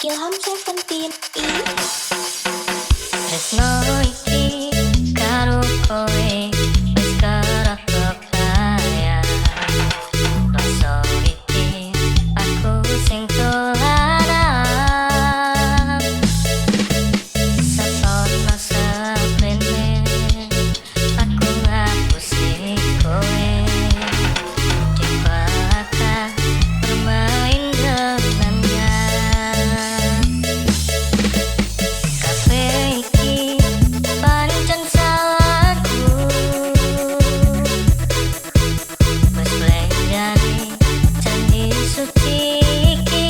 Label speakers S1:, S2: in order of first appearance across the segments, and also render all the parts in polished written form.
S1: Ilham Seventeen
S2: Tresno iki karo kowe wis kerep kebayang. Rasa iki aku sing dolanan. Setono sabrene aku ngapusi kowe. Dibakar bermain dengannya. Kafe iki pancen salahku. Wes blenjani janji suci iki.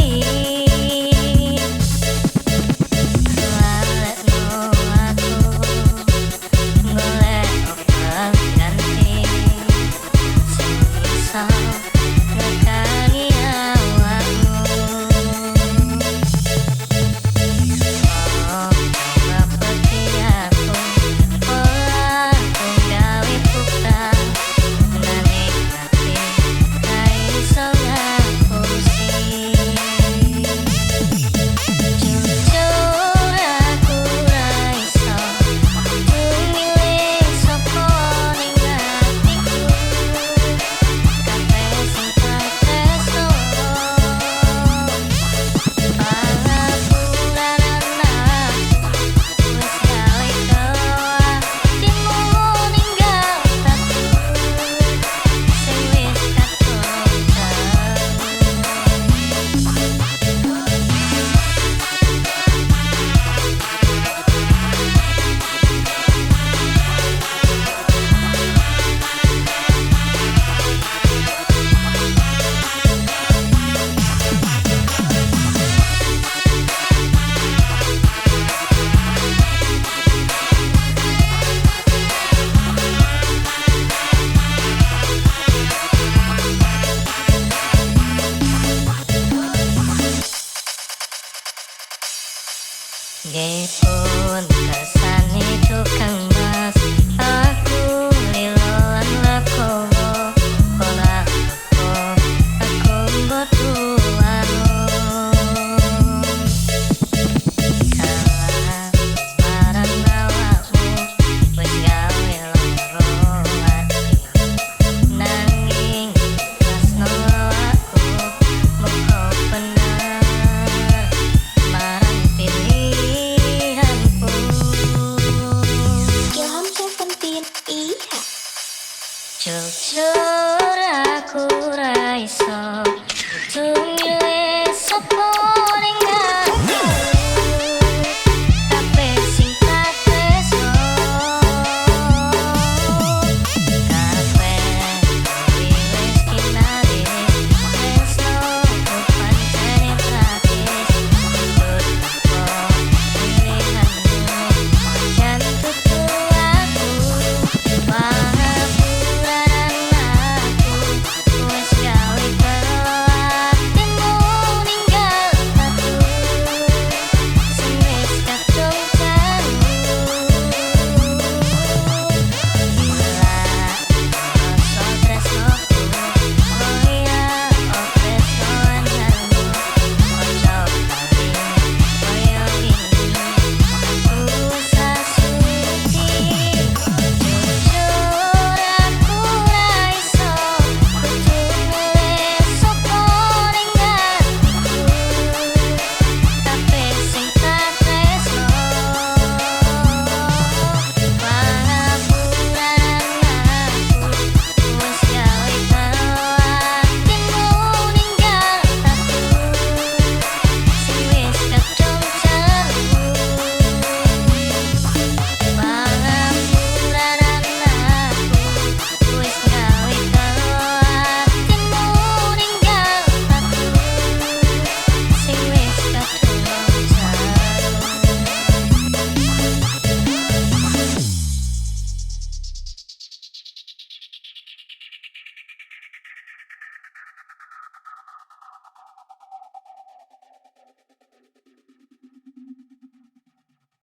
S2: Lalekno aku golek obat ganti sing iso nekani awakmu. Oh, coba pergi aku, pola aku gawe buka, nanikmati gak iso ngapusi. Jujur aku ra iso milih sapa ning atiku. Kabeh sing tak tresno pangapuranan aku wis gawe atimu ninggal aku sing wis katon Nggih pun kersane tukang